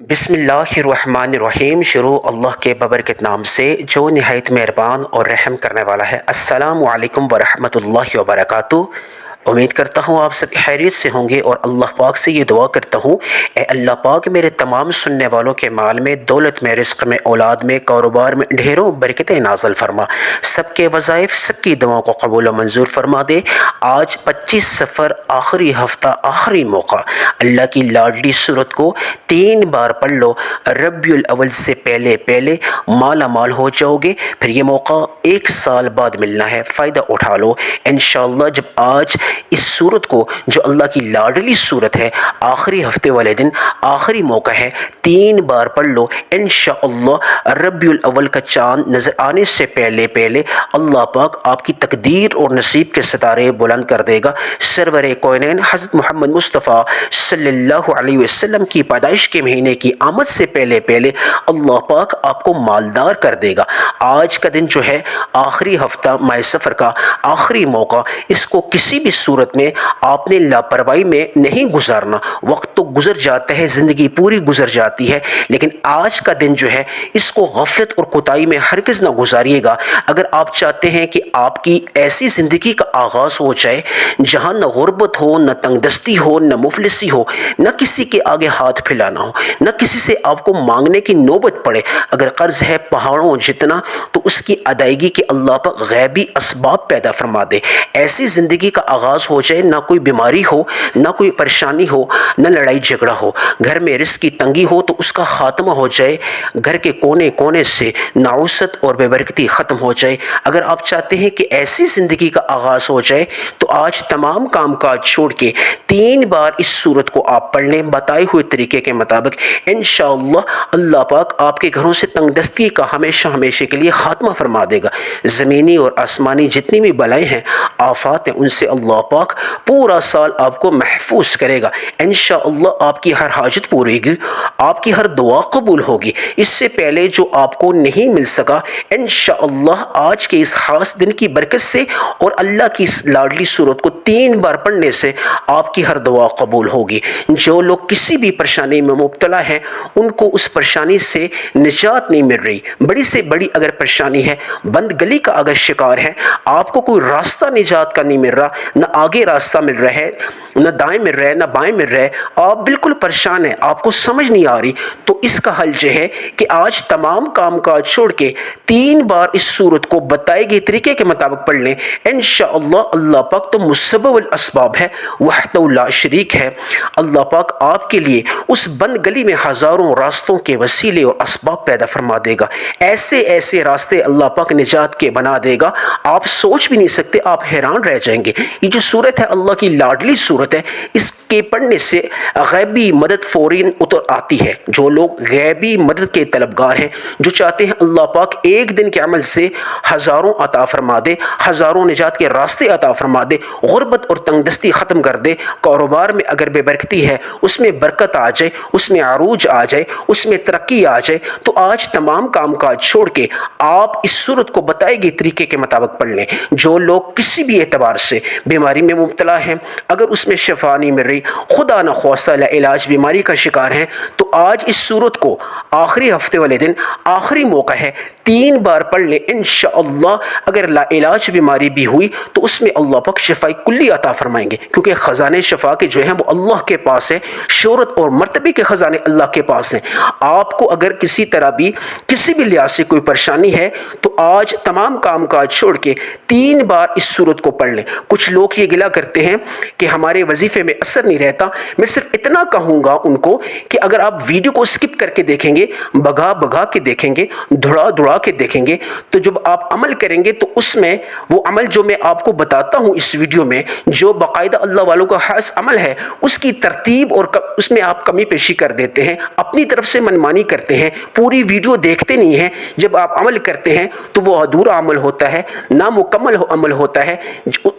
بسم اللہ الرحمن الرحیم۔ شروع اللہ کے ببرکت نام سے جو نہایت مہربان اور رحم کرنے والا ہے۔ السلام علیکم ورحمۃ اللہ وبرکاتہ۔ امید کرتا ہوں آپ سب خیریت سے ہوں گے اور اللہ پاک سے یہ دعا کرتا ہوں، اے اللہ پاک میرے تمام سننے والوں کے مال میں، دولت میں، رزق میں، اولاد میں، کاروبار میں ڈھیروں برکتیں نازل فرما، سب کے وظائف، سب کی دعاؤں کو قبول و منظور فرما دے۔ آج 25 سفر، آخری ہفتہ، آخری موقع، اللہ کی لاڈلی سورت کو 3 بار پڑھ لو، ربیع الاول سے پہلے پہلے مالا مال ہو جاؤ گے۔ پھر یہ موقع 1 سال بعد ملنا ہے، فائدہ اٹھا لو انشاءاللہ۔ جب آج اس سورت کو، جو اللہ کی لاڈلی سورت ہے، آخری ہفتے والے دن آخری موقع ہے، 3 بار پڑھ لو انشاءاللہ۔ ربیع الاول کا چاند نظر آنے سے پہلے پہلے اللہ پاک آپ کی تقدیر اور نصیب کے ستارے بلند کر دے گا۔ سرور کونین حضرت محمد مصطفیٰ صلی اللہ علیہ وسلم کی پیدائش کے مہینے کی آمد سے پہلے پہلے اللہ پاک آپ کو مالدار کر دے گا۔ آج کا دن جو ہے، آخری ہفتہ ماہ سفر کا آخری موقع، اس کو کسی بھی صورت میں آپ نے لاپرواہی میں نہیں گزارنا۔ وقت تو گزر جاتا ہے، زندگی پوری گزر جاتی ہے، لیکن آج کا دن جو ہے اس کو غفلت اور کوتاہی میں ہرگز نہ گزاریے گا۔ اگر آپ چاہتے ہیں کہ آپ کی ایسی زندگی کا آغاز ہو جائے جہاں نہ غربت ہو، نہ تنگ دستی ہو، نہ مفلسی ہو، نہ کسی کے آگے ہاتھ پھیلانا ہو، نہ کسی سے آپ کو مانگنے کی نوبت پڑے، اگر قرض ہے پہاڑوں جتنا تو اس کی ادائیگی کے اللہ پاک غیبی اسباب پیدا فرما دے۔ ایسی زندگی کا آغاز ہو جائے، نہ کوئی بیماری ہو، نہ کوئی پریشانی ہو، نہ لڑائی جھگڑا ہو، گھر میں رزق کی تنگی ہو تو اس کا خاتمہ ہو جائے، گھر کے کونے کونے سے نعوست اور بے برکتی ختم ہو جائے۔ اگر آپ چاہتے ہیں کہ ایسی زندگی کا آغاز ہو جائے تو آج تمام کام کاج چھوڑ کے 3 بار اس سورت کو آپ پڑھ لیں بتائے ہوئے طریقے کے مطابق۔ انشاءاللہ اللہ پاک آپ کے گھروں سے تنگ دستی کا ہمیشہ ہمیشہ کے لیے خاتمہ فرما دے گا۔ زمینی اور آسمانی جتنی بھی بلائیں ہیں، آفات ہیں، ان سے اللہ پاک پورا سال آپ کو محفوظ کرے گا۔ انشاءاللہ آپ کی ہر حاجت پوری ہوگی، آپ کی ہر دعا قبول ہوگی۔ اس سے پہلے جو آپ کو نہیں مل سکا، انشاءاللہ آج کے اس خاص دن کی برکت سے اور اللہ کی اس لاڈلی سورت کو 3 بار پڑھنے سے آپ کی ہر دعا قبول ہوگی۔ جو لوگ کسی بھی پریشانی میں مبتلا ہیں، ان کو اس پریشانی سے نجات نہیں مل رہی، بڑی سے بڑی اگر پریشانی ہے، بند گلی کا اگر شکار ہے، آپ کو کوئی راستہ نجات کا نہیں مل رہا، نہ آگے راستہ مل رہا ہے، نہ دائیں مل رہا ہے، نہ بائیں مل رہا ہے، آپ بالکل پریشان ہیں، آپ کو سمجھ نہیں آ رہی، تو اس کا حل یہ ہے کہ آج تمام کام کاج چھوڑ کے 3 بار اس سورت کو بتائے گئے طریقے کے مطابق پڑھ لیں انشاءاللہ۔ اللہ پاک تو مسبب الاسباب ہے، وحدہ لا شریک ہے۔ اللہ پاک آپ کے لیے اس بند گلی میں ہزاروں راستوں کے وسیلے اور اسباب پیدا فرما دے گا۔ ایسے ایسے راستے اللہ پاک نجات کے بنا دے گا، آپ سوچ بھی نہیں سکتے، آپ حیران رہ جائیں گے۔ یہ جو سورت ہے اللہ کی لاڈلی سورت ہے، اس کے پڑھنے سے غیبی مدد فوراً اتر آتی ہے۔ جو لوگ غیبی مدد کے طلبگار ہیں، جو چاہتے ہیں اللہ پاک ایک دن کے عمل سے ہزاروں عطا فرما دے، ہزاروں نجات کے راستے عطا فرما دے، غربت اور تنگ دستی ختم کر دے، کاروبار میں اگر بے برکتی ہے اس میں برکت آ جائے، اس میں عروج آ جائے، اس میں ترقی آ جائے، تو آج تمام کام کاج چھوڑ کے آپ اس سورت کو بتائے گئے طریقے کے مطابق پڑھ لیں۔ جو لوگ کسی بھی اعتبار سے بیماری میں مبتلا ہیں، اگر اس میں شفا نہیں مل رہی، خدا نہ خواستہ لاعلاج بیماری کا شکار ہیں، تو آج اس سورت کو آخری ہفتے والے دن آخری موقع ہے، 3 بار پڑھ لیں انشاءاللہ۔ اگر لاعلاج بیماری بھی ہوئی تو اس میں اللہ پاک شفاء کلی عطا فرمائیں گے، کیونکہ خزانے شفا کے جو ہیں وہ اللہ کے پاس ہیں، شہرت اور مرتبے کے خزانے اللہ کے پاس ہیں۔ آپ کو اگر کسی طرح بھی کسی بھی لحاظ سے کوئی پریشانی ہے تو آج تمام کام کاج چھوڑ کے 3 بار اس سورت کو پڑھ لیں۔ کچھ لوگ یہ گلہ کرتے ہیں کہ ہمارے وظیفے میں اثر نہیں رہتا۔ میں صرف اتنا کہوں گا ان کو کہ اگر آپ ویڈیو کو سکپ کر کے دیکھیں گے، بگا بگا کے دیکھیں گے، دھڑا دھڑا کے دیکھیں گے، تو جب آپ عمل کریں گے تو اس میں وہ عمل جو میں آپ کو بتاتا ہوں اس ویڈیو میں، جو باقاعدہ اللہ والوں کا خاص عمل ہے، اس کی ترتیب اور اس میں آپ کمی پیشی کر دیتے ہیں، اپنی طرف سے منمانی کرتے ہیں، پوری ویڈیو دیکھتے نہیں ہیں۔ جب آپ عمل کرتے ہیں تو وہ ادھورا عمل ہوتا ہے، نامکمل عمل ہوتا ہے،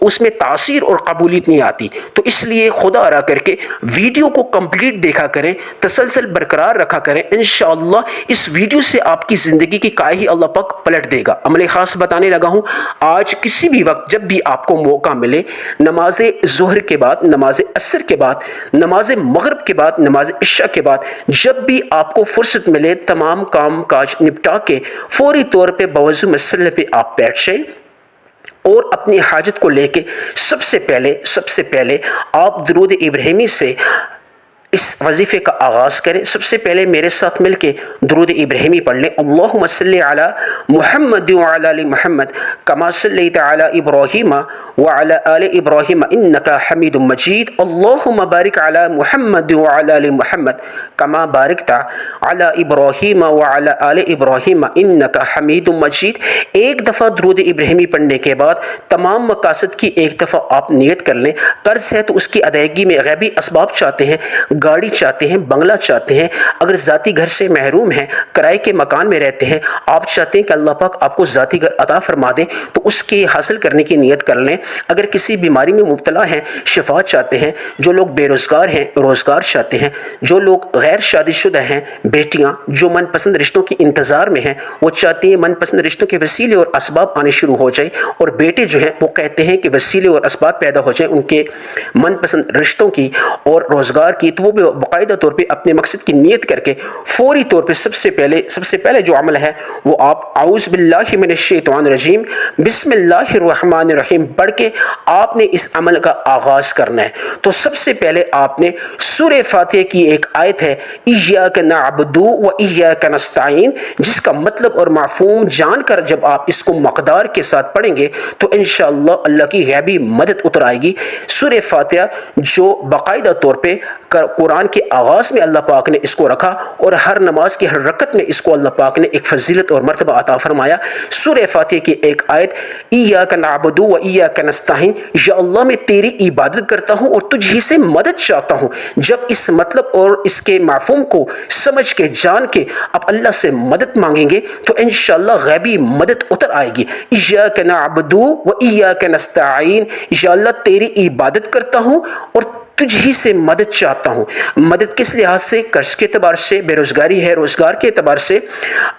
اس میں تاثیر اور قبولیت نہیں آتی۔ تو اس لیے خدا را کر کے ویڈیو کو کمپلیٹ دیکھا کریں، تسلسل برقرار رکھا کریں، انشاءاللہ اس ویڈیو سے آپ کی زندگی کی کائی اللہ پاک پلٹ دے گا۔ عمل خاص بتانے لگا ہوں، آج کسی بھی وقت جب بھی آپ کو موقع ملے، نماز ظہر کے بعد، نماز عصر کے بعد، نماز مغرب کے بعد، نماز عشاء کے بعد، جب بھی آپ کو فرصت ملے، تمام کام کاج نپٹا کے فوری طور پہ بوضو مسئلے پہ آپ بیٹھ جائیں اور اپنی حاجت کو لے کے سب سے پہلے آپ درود ابراہیمی سے اس وظیفے کا آغاز کریں۔ سب سے پہلے میرے ساتھ مل کے درود ابراہیمی پڑھ لیں۔ اللہم صلی علی محمد وعلی آل محمد کما صلیت علی ابراہیم وعلی آل ابراہیم انک حمید مجید۔ اللہم بارک علی محمد وعلی آل محمد کما بارکت علی ابراہیم وعلی آل ابراہیم انک حمید مجید۔ ایک دفعہ درود ابراہیمی پڑھنے کے بعد تمام مقاصد کی ایک دفعہ آپ نیت کر لیں۔ قرض ہے تو اس کی ادائیگی میں غیبی اسباب چاہتے ہیں، گاڑی چاہتے ہیں، بنگلہ چاہتے ہیں، اگر ذاتی گھر سے محروم ہیں، کرائے کے مکان میں رہتے ہیں، آپ چاہتے ہیں کہ اللہ پاک آپ کو ذاتی گھر عطا فرما دیں، تو اس کے حاصل کرنے کی نیت کر لیں۔ اگر کسی بیماری میں مبتلا ہیں، شفا چاہتے ہیں، جو لوگ بے روزگار ہیں روزگار چاہتے ہیں، جو لوگ غیر شادی شدہ ہیں، بیٹیاں جو من پسند رشتوں کی انتظار میں ہیں، وہ چاہتی ہیں من پسند رشتوں کے وسیلے اور اسباب آنے شروع ہو جائے، اور بیٹے جو ہیں وہ کہتے ہیں کہ وسیلے اور اسباب پیدا ہو جائیں ان کے من پسند رشتوں کی اور روزگار کی، تو وہ بھی باقاعدہ طور پہ اپنے مقصد کی نیت کر کے فوری طور پہ سب سے پہلے جو عمل ہے وہ آپ اعوذ باللہ من الشیطان الرجیم بسم اللہ الرحمن الرحیم پڑھ کے آپ نے اس عمل کا آغاز کرنا ہے۔ تو سب سے پہلے آپ نے سورہ فاتحہ کی ایک آیت ہے ایاک نعبد و ایاک نستعین، جس کا مطلب اور مفہوم جان کر جب آپ اس کو مقدار کے ساتھ پڑھیں گے تو انشاءاللہ اللہ کی غیبی مدد اتر آئے گی۔ سورہ فاتحہ جو باقاعدہ طور پہ قرآن کے آغاز میں اللہ پاک نے اس کو رکھا اور ہر نماز کی ہر رکعت میں اس کو اللہ پاک نے ایک فضیلت اور مرتبہ عطا فرمایا۔ سورہ فاتحہ کی ایک آیت ایاک نعبد و ایاک نستعین، یا اللہ میں تیری عبادت کرتا ہوں اور تجھ ہی سے مدد چاہتا ہوں۔ جب اس مطلب اور اس کے مفہوم کو سمجھ کے جان کے آپ اللہ سے مدد مانگیں گے تو انشاءاللہ غیبی مدد اتر آئے گی۔ ایاک نعبد و ایاک نستعین، یا اللہ تیری عبادت کرتا ہوں اور تجھ ہی سے مدد چاہتا ہوں۔ مدد کس لحاظ سے؟ قرض کے اعتبار سے، بے روزگاری ہے روزگار کے اعتبار سے،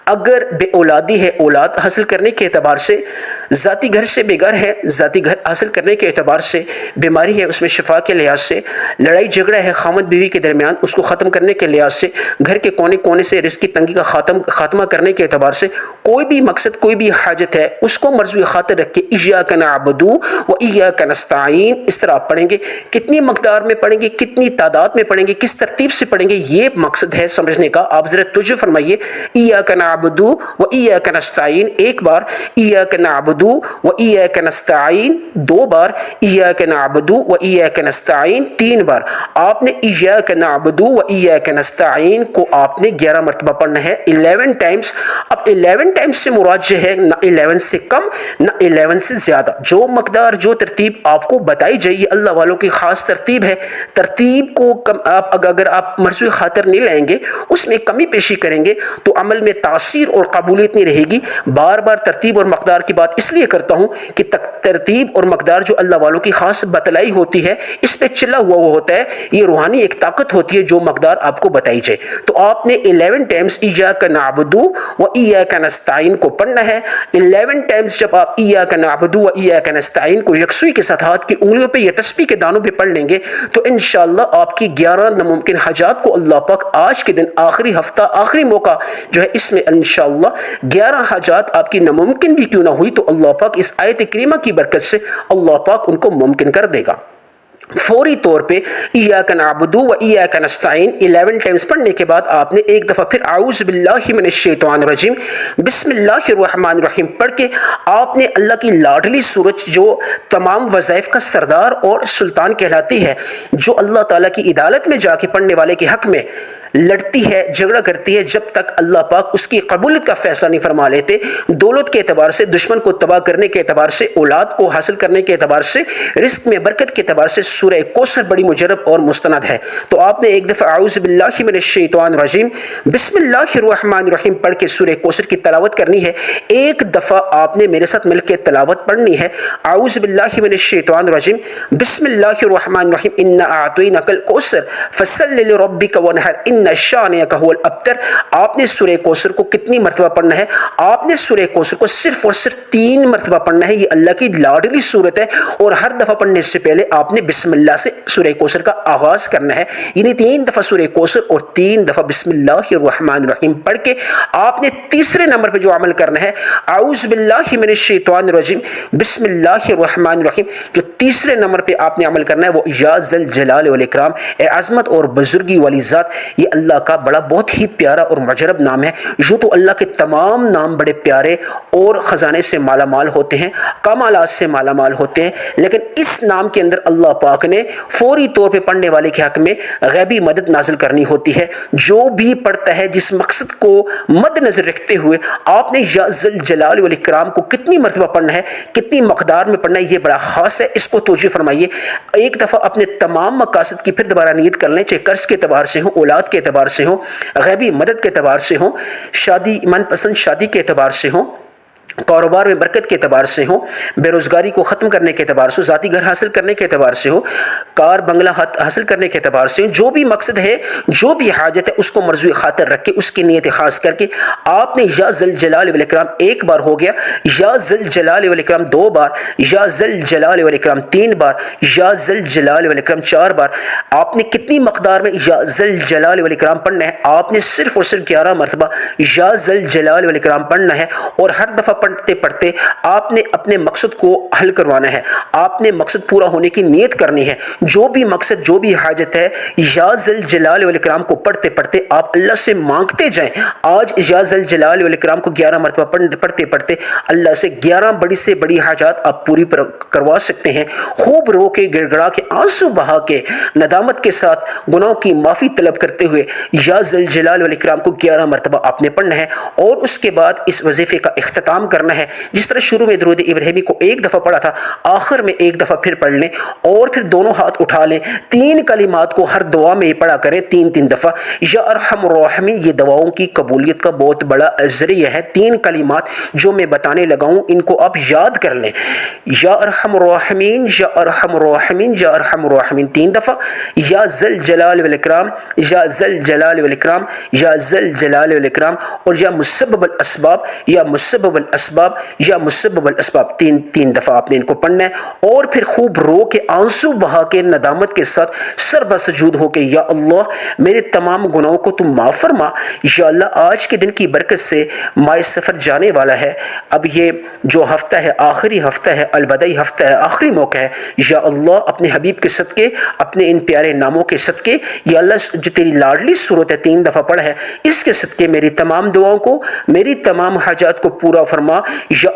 اگر بے اولادی ہے اولاد حاصل کرنے کے اعتبار سے، ذاتی گھر سے بے گھر ہے ذاتی گھر حاصل کرنے کے اعتبار سے، بیماری ہے اس میں شفا کے لحاظ سے، لڑائی جھگڑا ہے خامد بیوی کے درمیان اس کو ختم کرنے کے لحاظ سے، گھر کے کونے کونے سے رزق کی تنگی کا خاتمہ کرنے کے اعتبار سے، کوئی بھی مقصد کوئی بھی حاجت ہے اس کو مرجو خاطر رکھ کے ایاک نعبد و ایاک نستعین اس طرح آپ پڑھیں گے۔ کتنی مقدار میں پڑھیں گے، کتنی تعداد میں پڑھیں گے، کس ترتیب سے پڑھیں گے، یہ مقصد ہے سمجھنے کا۔ آپ ذرا توجہ فرمائیے۔ ایاک نعبد و ایاک نستعین ایک بار، ایاک نعبد و ایاک نستعین دو بار، ایاک نعبد و ایاک نستعین تین بار۔ آپ نے ایاک نعبد و ایاک نستعین کو آپ نے 11 مرتبہ پڑھنا ہے، 11 ٹائمز۔ اب 11 ٹائمز سے مراد جو ہے نہ 11 سے کم نہ 11 سے زیادہ، جو مقدار جو ترتیب آپ کو بتائی جائے اللہ والوں کی خاص ترتیب ہے، ترتیب کو اگر آپ مرضی خاطر نہیں لیں گے، اس میں کمی پیشی کریں گے تو عمل میں تاثیر اور قبولیت نہیں رہے گی۔ بار بار ترتیب اور مقدار کی بات اس لیے کرتا ہوں کہ ترتیب اور مقدار جو اللہ والوں کی خاص بتلائی ہوتی ہے اس پہ چلا ہوا وہ ہوتا ہے، یہ روحانی ایک طاقت ہوتی ہے جو مقدار آپ کو بتائی جائے۔ تو آپ نے 11 ٹائمز ایاک نعبد و ایاک نستعین کو پڑھنا ہے۔ 11 ٹائمز جب آپ ایاک نعبد و ایاک نستعین کو یکسوئی کے ساتھ ہاتھ کی انگلیوں پہ یا تسبیح کے دانوں پہ پڑھ لیں گے تو انشاءاللہ آپ کی 11 ناممکن حاجات کو اللہ پاک آج کے دن آخری ہفتہ آخری موقع جو ہے اس میں انشاءاللہ 11 حاجات آپ کی ناممکن بھی کیوں نہ ہوئی تو اللہ پاک اس آیت کریمہ کی برکت سے اللہ پاک ان کو ممکن کر دے گا۔ فوری طور پہ ایاک نعبد و ایاک نستعین 11 ٹائمز پڑھنے کے بعد آپ نے ایک دفعہ پھر اعوذ باللہ من الشیطان الرجیم بسم اللہ الرحمن الرحیم پڑھ کے آپ نے اللہ کی لاڈلی سورت جو تمام وظائف کا سردار اور سلطان کہلاتی ہے، جو اللہ تعالیٰ کی عدالت میں جا کے پڑھنے والے کے حق میں لڑتی ہے، جھگڑا کرتی ہے جب تک اللہ پاک اس کی قبولیت کا فیصلہ نہیں فرما لیتے۔ دولت کے اعتبار سے، دشمن کو تباہ کرنے کے اعتبار سے، اولاد کو حاصل کرنے کے اعتبار سے، رزق میں برکت کے اعتبار سے سورہ کوثر بڑی مجرب اور مستند ہے۔ تو آپ نے ایک دفعہ اعوذ باللہ من الشیطان الرجیم بسم اللہ الرحمن الرحیم پڑھ کے سورہ کوثر کی تلاوت کرنی ہے۔ ایک دفعہ آپ نے میرے ساتھ مل کے تلاوت پڑھنی ہے، اعوذ باللہ من الشیطان الرجیم بسم اللہ الرحمن الرحیم انا اعطیناک الکوثر فصل لربک وانحر ان شانئک هو الابتر۔ آپ نے سورہ کوثر کو کتنی مرتبہ پڑھنا ہے؟ آپ نے سورہ کوثر کو صرف اور صرف 3 مرتبہ پڑھنا ہے۔ یہ اللہ کی لاڈلی سورت ہے اور ہر دفعہ پڑھنے سے پہلے آپ نے بسم اللہ سے سورہ کوثر کا آغاز کرنا ہے، یعنی 3 دفعہ سورہ کوثر اور 3 دفعہ بسم اللہ الرحمن الرحیم پڑھ کے آپ نے تیسرے نمبر پہ جو عمل کرنا ہے اعوذ باللہ من الشیطان الرجیم بسم اللہ الرحمن الرحیم، جو تیسرے نمبر پہ آپ نے عمل کرنا ہے وہ یا ذل جلال والاکرام، اے عظمت اور بزرگی والی ذات۔ یہ اللہ کا بڑا بہت ہی پیارا اور مجرب نام ہے۔ یوں تو اللہ کے تمام نام بڑے پیارے اور خزانے سے مالا مال ہوتے ہیں، کمالات سے مالا مال ہوتے ہیں، لیکن اس نام کے اندر اللہ پاک نے فوری طور پہ پڑھنے والے کے حق میں غیبی مدد نازل کرنی ہوتی ہے۔ جو بھی پڑھتا ہے جس مقصد کو مد نظر رکھتے ہوئے آپ نے یا ذل جلال والاکرام کو کتنی مرتبہ پڑھنا ہے، کتنی مقدار میں پڑھنا ہے، یہ بڑا خاص ہے، اس کو توجہ فرمائیے۔ ایک دفعہ اپنے تمام مقاصد کی پھر دوبارہ نیت کر لیں، چاہے قرض کے اعتبار سے ہو، اولاد کے اعتبار سے ہو، غیبی مدد کے اعتبار سے ہو، شادی من پسند شادی کے اعتبار سے ہو، کاروبار میں برکت کے اعتبار سے ہو، بے روزگاری کو ختم کرنے کے اعتبار سے ہو، ذاتی گھر حاصل کرنے کے اعتبار سے ہو، کار بنگلہ حاصل کرنے کے اعتبار سے ہو، جو بھی مقصد ہے، جو بھی حاجت ہے، اس کو مرجوع خاطر رکھ کے اس کی نیت خاص کر کے آپ نے یا ذل جلال والاکرام 1 بار ہو گیا، یا ذل جلال والاکرام 2 بار، یا ذل جلال والاکرام 3 بار، یا ذل جلال والاکرام 4 بار۔ آپ نے کتنی مقدار میں یا ذل جلال والاکرام پڑھنا ہے؟ آپ نے صرف اور صرف 11 مرتبہ یا ذل جلال والاکرام پڑھنا ہے، اور ہر دفعہ پڑھتے پڑھتے آپ نے اپنے مقصد کو حل کروانا ہے، آپ نے مقصد پورا ہونے کی نیت کرنی ہے۔ جو بھی مقصد، جو بھی حاجت ہے، یا ذل جلال والاکرام کو پڑھتے پڑھتے آپ اللہ سے مانگتے جائیں۔ آج یا ذل جلال والاکرام کو 11 مرتبہ پڑھتے پڑھتے اللہ سے 11 بڑی سے بڑی حاجات آپ پوری کروا سکتے ہیں۔ خوب رو کے، گڑ گڑا کے، آنسو بہا کے، ندامت کے ساتھ گناہوں کی معافی طلب کرتے ہوئے یا ذل جلال والاکرام کو 11 مرتبہ آپ نے پڑھنا ہے، اور اس کے بعد اس وظیفے کا اختتام کرنا ہے۔ جس طرح شروع میں درود ابراہیمی کو 1 دفعہ پڑھا تھا، آخر میں 1 دفعہ پھر پڑھ لیں، اور پھر دونوں ہاتھ اٹھا لیں، 3 کلمات کو ہر دعا میں پڑھا کریں 3 دفعہ۔ یا ارحم الراحمین یہ دعاؤں کی قبولیت کا بہت بڑا ذریعہ ہے۔ 3 کلمات جو میں بتانے لگا ہوں ان کو آپ یاد کر لیں، یا ارحم الراحمین، یا ارحم الراحمین، یا ارحم الراحمین 3 دفعہ، یا ذل جلال والاکرام، یا ذل جلال والاکرام، یا ذل جلال والاکرام، اور یا مسبب الاسباب، یا مسبب الاسباب، یا مسبب الاسباب 3 دفعہ آپ نے ان کو پڑھنا ہے، اور پھر خوب رو کے، آنسو بہا کے، ندامت کے ساتھ سر بسجود ہو کے یا اللہ میرے تمام گناہوں کو تم معاف فرما۔ یا اللہ آج کے دن کی برکت سے ماہ سفر جانے والا ہے، اب یہ جو ہفتہ ہے آخری ہفتہ ہے، الوداعی ہفتہ ہے، آخری موقع ہے، یا اللہ اپنے حبیب کے صدقے، اپنے ان پیارے ناموں کے صدقے، یا اللہ جو تیری لاڈلی صورت ہے 3 دفعہ پڑھا ہے، اس کے صدقے میری تمام دعاؤں کو، میری تمام حاجات کو پورا فرما۔ یا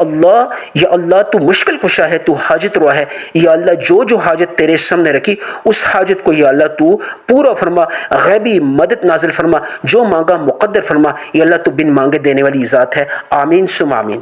اللہ تو مشکل کشا ہے، تو حاجت روا ہے، یا اللہ جو حاجت تیرے سامنے رکھی اس حاجت کو یا اللہ تو پورا فرما، غیبی مدد نازل فرما، جو مانگا مقدر فرما، یا اللہ تو بن مانگے دینے والی ذات ہے۔ آمین ثم آمین۔